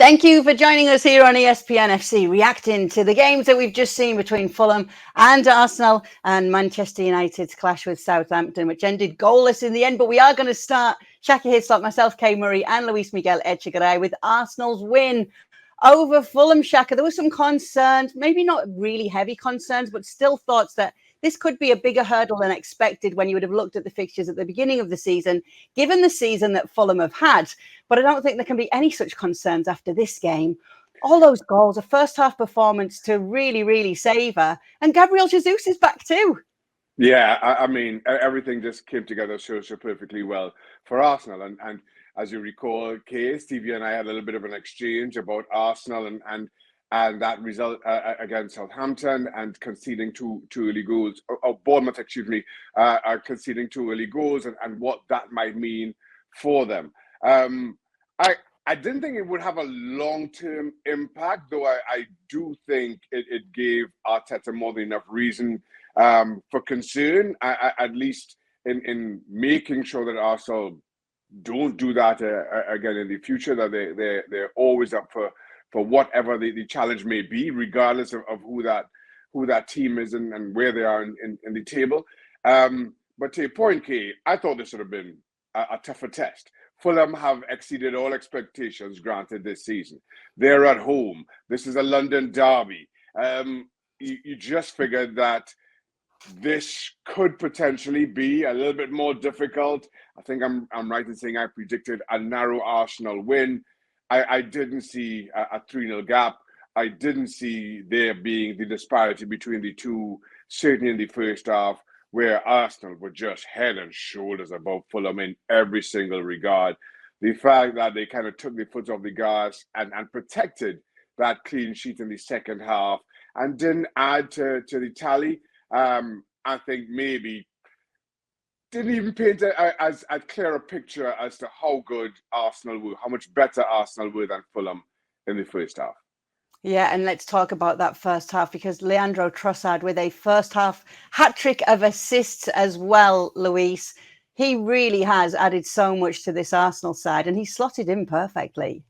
Thank you for joining us here on ESPN FC, reacting to the games that we've just seen between Fulham and Arsenal and Manchester United's clash with Southampton, which ended goalless in the end. But we are going to start, Shaka Hislop, myself, Kay Murray, and Luis Miguel Echegaray, with Arsenal's win over Fulham. Shaka, there were some concerns, maybe not really heavy concerns, but still thoughts that this could be a bigger hurdle than expected when you would have looked at the fixtures at the beginning of the season, given the season that Fulham have had. But I don't think there can be any such concerns after this game. All those goals, a first half performance to really, really savour. And Gabriel Jesus is back too. Yeah, I mean, everything just came together so perfectly well for Arsenal. And as you recall, Kay, Stevie and I had a little bit of an exchange about Arsenal and that result against Southampton and conceding two early goals, or Bournemouth, excuse me, conceding two early goals and what that might mean for them. I didn't think it would have a long-term impact, though I do think it gave Arteta more than enough reason for concern, at least in making sure that Arsenal don't do that again in the future, that they're always up for whatever the challenge may be, regardless of who that team is and where they are in the table. But to your point, Kay, I thought this would have been a tougher test. Fulham have exceeded all expectations granted this season. They're at home. This is a London derby. You just figured that this could potentially be a little bit more difficult. I think I'm right in saying I predicted a narrow Arsenal win. I didn't see a 3-0 gap. I didn't see there being the disparity between the two, certainly in the first half, where Arsenal were just head and shoulders above Fulham in every single regard. The fact that they kind of took the foot off the gas and protected that clean sheet in the second half and didn't add to the tally, I think maybe didn't even paint as clear a picture as to how good Arsenal were, how much better Arsenal were than Fulham in the first half. Yeah, and let's talk about that first half, because Leandro Trossard with a first half hat-trick of assists as well, Luis. He really has added so much to this Arsenal side, and he slotted in perfectly.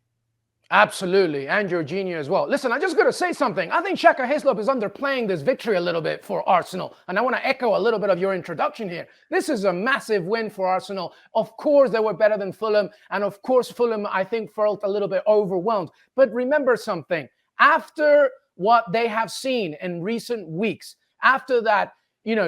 Absolutely, and Jorginho as well. Listen, I just got to say something. I think Shaka Hislop is underplaying this victory a little bit for Arsenal, and I want to echo a little bit of your introduction here. This is a massive win for Arsenal. Of course, they were better than Fulham, and of course, Fulham, I think, felt a little bit overwhelmed. But remember something. After what they have seen in recent weeks, after that,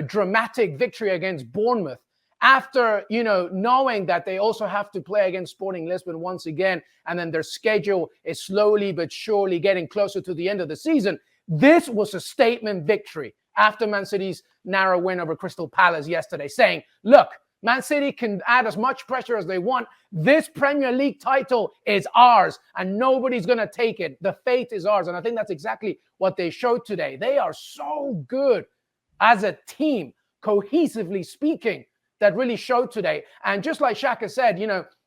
dramatic victory against Bournemouth, after, knowing that they also have to play against Sporting Lisbon once again, and then their schedule is slowly but surely getting closer to the end of the season, this was a statement victory after Man City's narrow win over Crystal Palace yesterday, saying, look, Man City can add as much pressure as they want. This Premier League title is ours, and nobody's going to take it. The fate is ours. And I think that's exactly what they showed today. They are so good as a team, cohesively speaking, that really showed today. And just like Shaka said,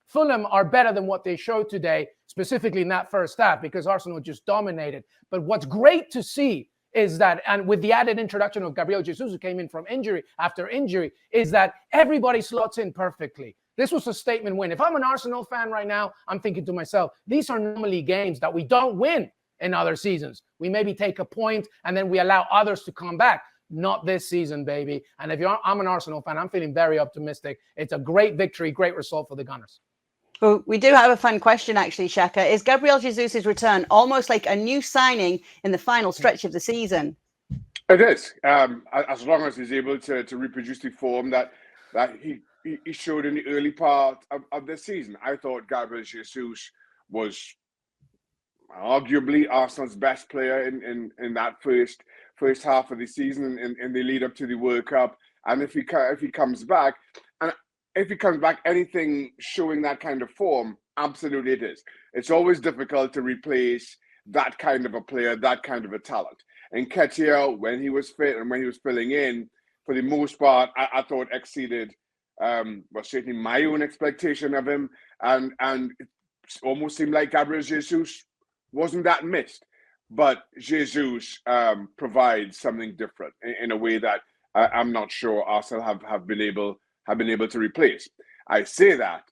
Fulham are better than what they showed today, specifically in that first half, because Arsenal just dominated. But what's great to see is that, and with the added introduction of Gabriel Jesus, who came in from injury after injury, is that everybody slots in perfectly. This was a statement win. If I'm an Arsenal fan right now, I'm thinking to myself, these are normally games that we don't win in other seasons. We maybe take a point and then we allow others to come back. Not this season, baby. And I'm an Arsenal fan, I'm feeling very optimistic. It's a great victory, great result for the Gunners. Well, we do have a fun question, actually, Shaka. Is Gabriel Jesus' return almost like a new signing in the final stretch of the season? It is. As long as he's able to reproduce the form that he showed in the early part of this season. I thought Gabriel Jesus was arguably Arsenal's best player in that first half of the season in the lead up to the World Cup. And if he comes back, and if he comes back, anything showing that kind of form, absolutely it is. It's always difficult to replace that kind of a player, that kind of a talent. And Nketiah, when he was fit and when he was filling in, for the most part, I thought exceeded certainly my own expectation of him. And it almost seemed like Gabriel Jesus wasn't that missed. But Jesus provides something different in a way that I'm not sure Arsenal have been able to replace. I say that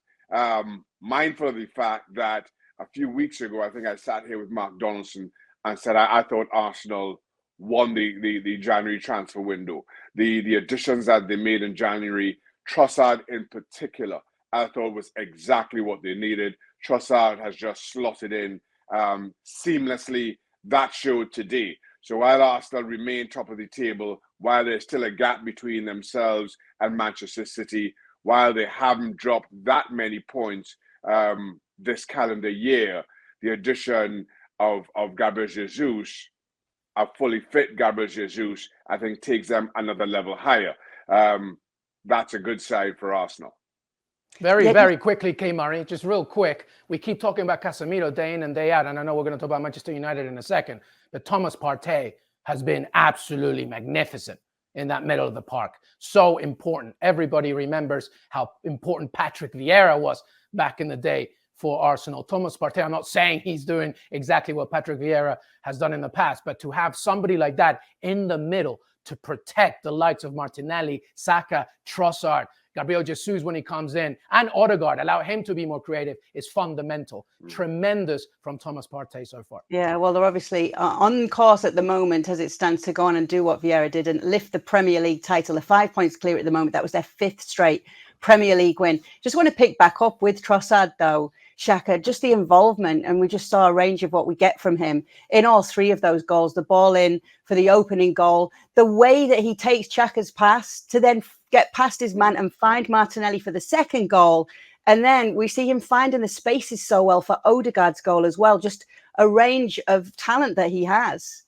mindful of the fact that a few weeks ago, I think I sat here with Mark Donaldson and said I thought Arsenal won the January transfer window. The additions that they made in January, Trossard in particular, I thought was exactly what they needed. Trossard has just slotted in seamlessly. That showed today. So while Arsenal remain top of the table, while there's still a gap between themselves and Manchester City, while they haven't dropped that many points this calendar year, the addition of Gabriel Jesus, a fully fit Gabriel Jesus, I think takes them another level higher. That's a good side for Arsenal. Very quickly, K. Murray, just real quick. We keep talking about Casemiro day in and day out, and I know we're going to talk about Manchester United in a second, but Thomas Partey has been absolutely magnificent in that middle of the park. So important. Everybody remembers how important Patrick Vieira was back in the day for Arsenal. Thomas Partey, I'm not saying he's doing exactly what Patrick Vieira has done in the past, but to have somebody like that in the middle to protect the likes of Martinelli, Saka, Trossard, Gabriel Jesus when he comes in, and Odegaard, allow him to be more creative, is fundamental. Tremendous from Thomas Partey so far. Yeah, well, they're obviously on course at the moment as it stands to go on and do what Vieira did and lift the Premier League title. They're 5 points clear at the moment. That was their 5th straight Premier League win. Just want to pick back up with Trossard, though, Shaka, just the involvement, and we just saw a range of what we get from him in all 3 of those goals. The ball in for the opening goal, the way that he takes Xhaka's pass to then get past his man and find Martinelli for the second goal. And then we see him finding the spaces so well for Odegaard's goal as well. Just a range of talent that he has.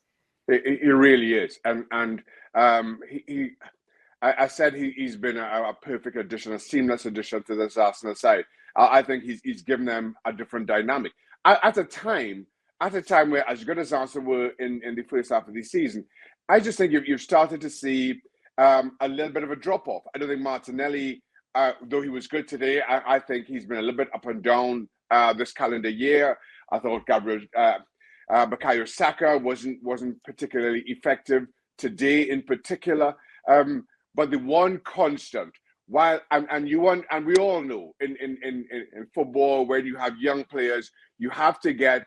It really is. And I said he's been a perfect addition, a seamless addition to this Arsenal side. I think he's given them a different dynamic. At a time where, as good as Arsenal were in the first half of the season, I just think you've started to see a little bit of a drop-off. I don't think Martinelli, though he was good today, I think he's been a little bit up and down this calendar year. I thought Bukayo Saka wasn't particularly effective today in particular. But the one constant, while and we all know in football, where you have young players, you have to get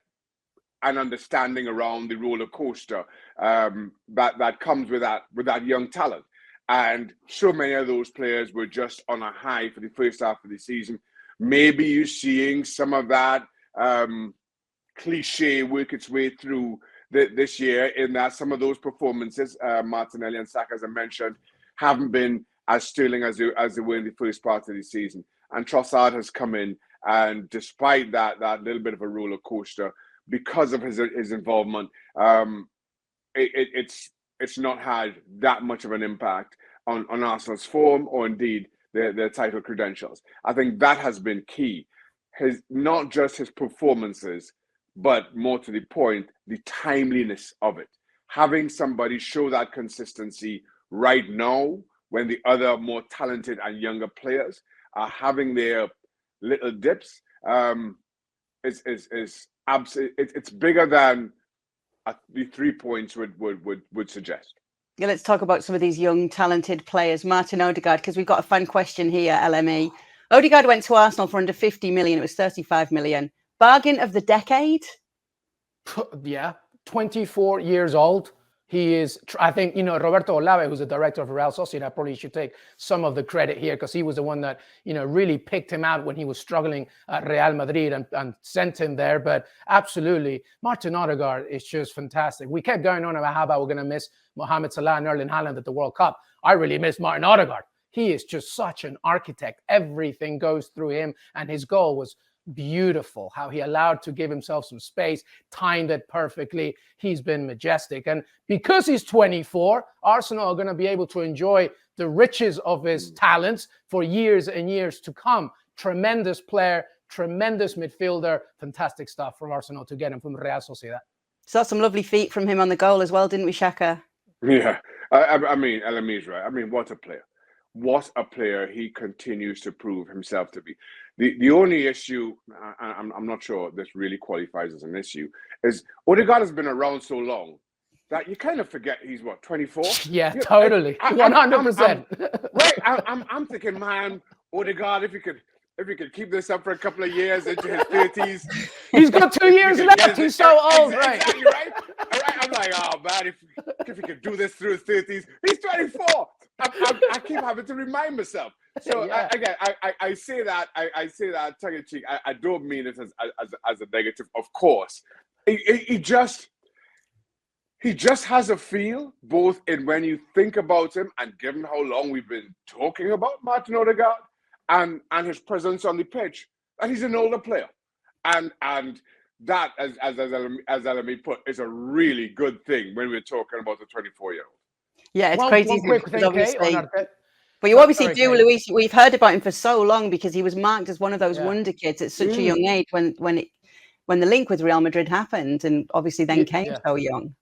an understanding around the roller coaster that comes with that young talent. And so many of those players were just on a high for the first half of the season. Maybe you're seeing some of that cliche work its way through this year, in that some of those performances, Martinelli and Saka, as I mentioned, haven't been as sterling as they were in the first part of the season. And Trossard has come in, and despite that little bit of a roller coaster, because of his involvement, it's not had that much of an impact on Arsenal's form or indeed their title credentials. I think that has been key. Not just his performances, but more to the point, the timeliness of it. Having somebody show that consistency right now, when the other more talented and younger players are having their little dips, is absolutely, it's bigger than the 3 points would suggest. Yeah, let's talk about some of these young, talented players. Martin Odegaard, because we've got a fan question here, LME. Odegaard went to Arsenal for under 50 million. It was 35 million. Bargain of the decade? Yeah, 24 years old. He is, I think, Roberto Olave, who's the director of Real Sociedad, probably should take some of the credit here, because he was the one that, really picked him out when he was struggling at Real Madrid and sent him there. But absolutely, Martin Odegaard is just fantastic. We kept going on about how we're going to miss Mohamed Salah and Erling Haaland at the World Cup. I really miss Martin Odegaard. He is just such an architect. Everything goes through him, and his goal was beautiful. How he allowed to give himself some space, timed it perfectly. He's been majestic. And because he's 24, Arsenal are going to be able to enjoy the riches of his talents for years and years to come. Tremendous player, tremendous midfielder, fantastic stuff from Arsenal to get him from Real Sociedad. Saw some lovely feet from him on the goal as well, didn't we, Shaka? Yeah, I mean, LME's right. I mean, what a player. What a player he continues to prove himself to be. The only issue, I'm not sure this really qualifies as an issue, is Odegaard has been around so long that you kind of forget he's, 24? Yeah, totally. 100%. Right, I'm thinking, man, Odegaard, if you could if he could keep this up for a couple of years into his 30s. He's got 2 years left. He's so old, right? Exactly, right? I'm like, oh, man, if he could do this through his 30s. He's 24. I keep having to remind myself. So, Yeah. again, I say that, I say that tongue-in-cheek. I don't mean it as a negative, of course. He just has a feel, both in when you think about him and given how long we've been talking about Martin Odegaard and his presence on the pitch, that he's an older player. And that, as Elami put, is a really good thing when we're talking about a 24-year-old. Yeah, it's crazy. One quick thing, Obviously, on Arteta. but you obviously do, Luis. We've heard about him for so long because he was marked as one of those wonder kids at such a young age when the link with Real Madrid happened, and obviously then came so young.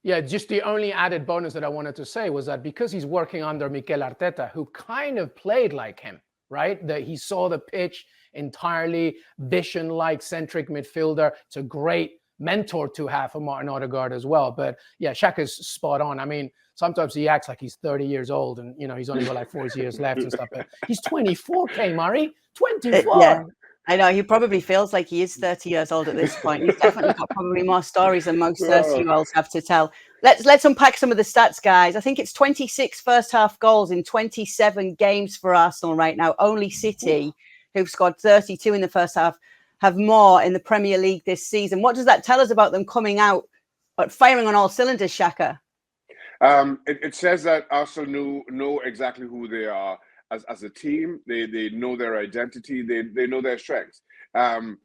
Yeah, just the only added bonus that I wanted to say was that because he's working under Miguel Arteta, who kind of played like him, right? That he saw the pitch entirely, vision-like centric midfielder. It's a great mentor to have for Martin Odegaard as well. But yeah, Shaka's spot on. I mean, sometimes he acts like he's 30 years old and, he's only got like 4 years left and stuff. But he's 24, Murray, 24. Yeah. I know, he probably feels like he is 30 years old at this point. He's definitely got probably more stories than most 30-year-olds have to tell. Let's unpack some of the stats, guys. I think it's 26 first-half goals in 27 games for Arsenal right now. Only City, who've scored 32 in the first half, have more in the Premier League this season. What does that tell us about them coming out but firing on all cylinders, Shaka? It says that Arsenal know exactly who they are. As a team, they know their identity, they know their strengths. And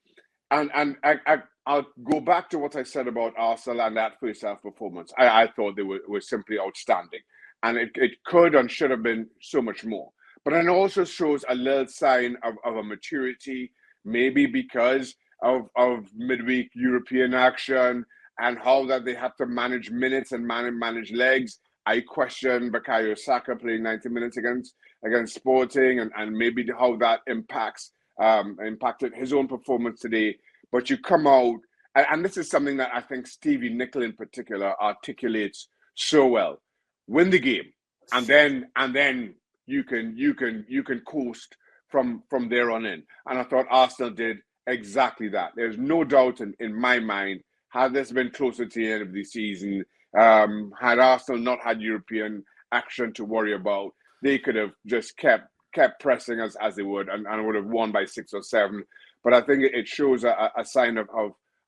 I'll go back to what I said about Arsenal and that first half performance. I thought they were simply outstanding. And it could and should have been so much more. But it also shows a little sign of a maturity, maybe because of midweek European action and how that they have to manage minutes and manage legs. I question Bukayo Saka playing 90 minutes against Sporting and maybe how that impacted his own performance today. But you come out, and this is something that I think Stevie Nicol in particular articulates so well. Win the game, and then you can coast from there on in. And I thought Arsenal did exactly that. There's no doubt in my mind, had this been closer to the end of the season, had Arsenal not had European action to worry about, they could have just kept pressing as they would and would have won by 6 or 7. But I think it shows a sign of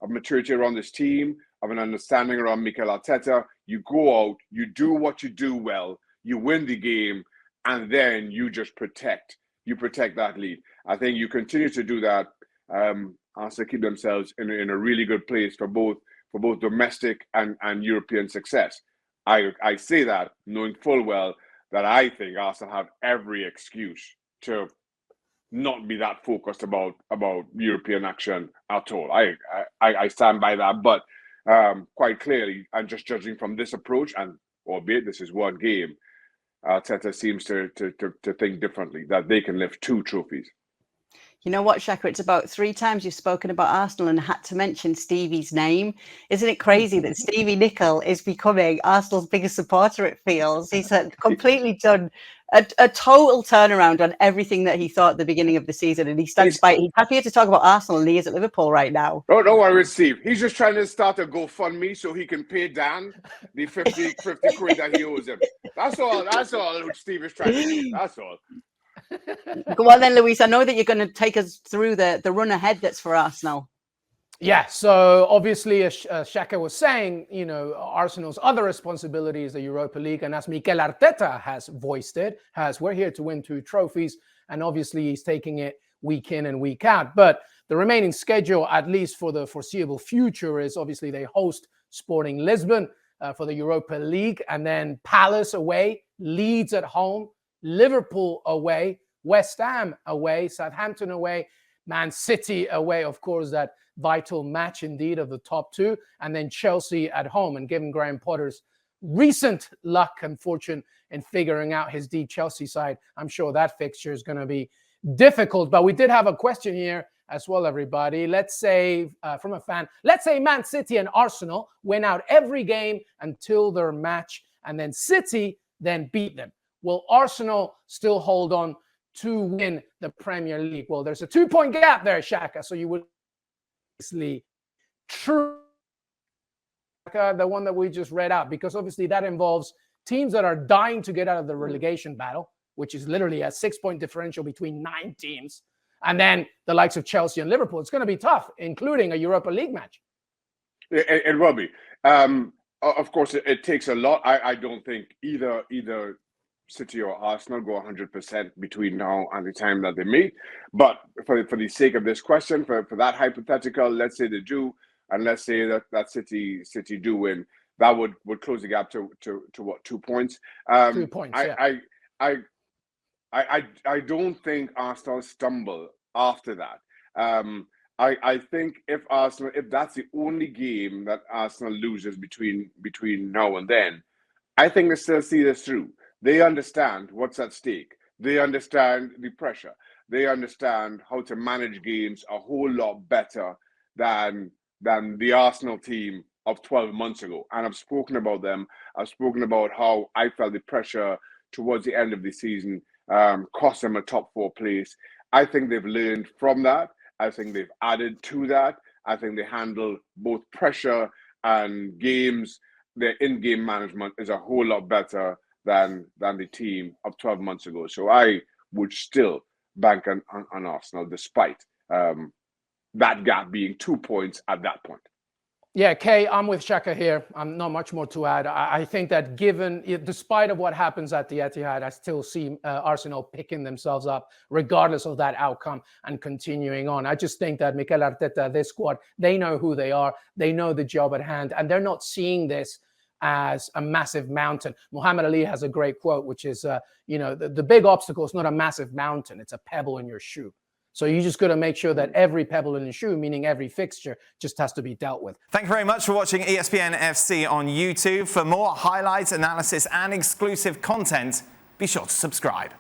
maturity around this team, of an understanding around Mikel Arteta. You go out, you do what you do well, you win the game, and then you just protect that lead. I think you continue to do that. Arsenal keep themselves in a really good place for both domestic and European success. I say that knowing full well that I think Arsenal have every excuse to not be that focused about European action at all. I stand by that, but quite clearly, and just judging from this approach, and albeit this is one game, Arteta seems to think differently, that they can lift 2 trophies. You know what, Shaka? It's about 3 times you've spoken about Arsenal and had to mention Stevie's name. Isn't it crazy that Stevie Nicol is becoming Arsenal's biggest supporter, it feels? He's completely done a total turnaround on everything that he thought at the beginning of the season. And he stands by. He's happier to talk about Arsenal than he is at Liverpool right now. Oh, don't worry, Steve. He's just trying to start a GoFundMe so he can pay Dan the 50 quid that he owes him. That's all Steve is trying to do. That's all. Go on then, Luis. I know that you're going to take us through the run ahead that's for Arsenal. Yeah, so obviously, as Shaka was saying, Arsenal's other responsibility is the Europa League. And as Mikel Arteta has voiced it, we're here to win 2 trophies. And obviously, he's taking it week in and week out. But the remaining schedule, at least for the foreseeable future, is obviously they host Sporting Lisbon for the Europa League. And then Palace away, Leeds at home, Liverpool away, West Ham away, Southampton away, Man City away, of course, that vital match indeed of the top 2, and then Chelsea at home. And given Graham Potter's recent luck and fortune in figuring out his deep Chelsea side, I'm sure that fixture is going to be difficult. But we did have a question here as well, everybody. Let's say, from a fan, let's say Man City and Arsenal win out every game until their match, and then City then beat them. Will Arsenal still hold on to win the Premier League. Well, there's a 2-point gap there, Shaka. So you would obviously true the one that we just read out, because obviously that involves teams that are dying to get out of the relegation battle, which is literally a 6-point differential between 9 teams, and then the likes of Chelsea and Liverpool. It's going to be tough, including a Europa League match. It will be. Of course, it takes a lot. I don't think either City or Arsenal go 100% between now and the time that they meet. But for the sake of this question, for that hypothetical, let's say they do, and let's say that City do win, that would close the gap to what, 2 points? 2 points. I don't think Arsenal stumble after that. I think if that's the only game that Arsenal loses between now and then, I think they still see this through. They understand what's at stake. They understand the pressure. They understand how to manage games a whole lot better than the Arsenal team of 12 months ago. And I've spoken about them. I've spoken about how I felt the pressure towards the end of the season cost them a top 4 place. I think they've learned from that. I think they've added to that. I think they handle both pressure and games. Their in-game management is a whole lot better than the team of 12 months ago. So I would still bank on Arsenal, despite that gap being 2 points at that point. Yeah, Kay, I'm with Shaka here. I'm not much more to add. I think that despite of what happens at the Etihad, I still see Arsenal picking themselves up regardless of that outcome and continuing on. I just think that Miguel Arteta, this squad, they know who they are. They know the job at hand, and they're not seeing this as a massive mountain. Muhammad Ali has a great quote, which is, the big obstacle is not a massive mountain. It's a pebble in your shoe. So you just got to make sure that every pebble in the shoe, meaning every fixture, just has to be dealt with. Thank you very much for watching ESPN FC on YouTube. For more highlights, analysis, and exclusive content, be sure to subscribe.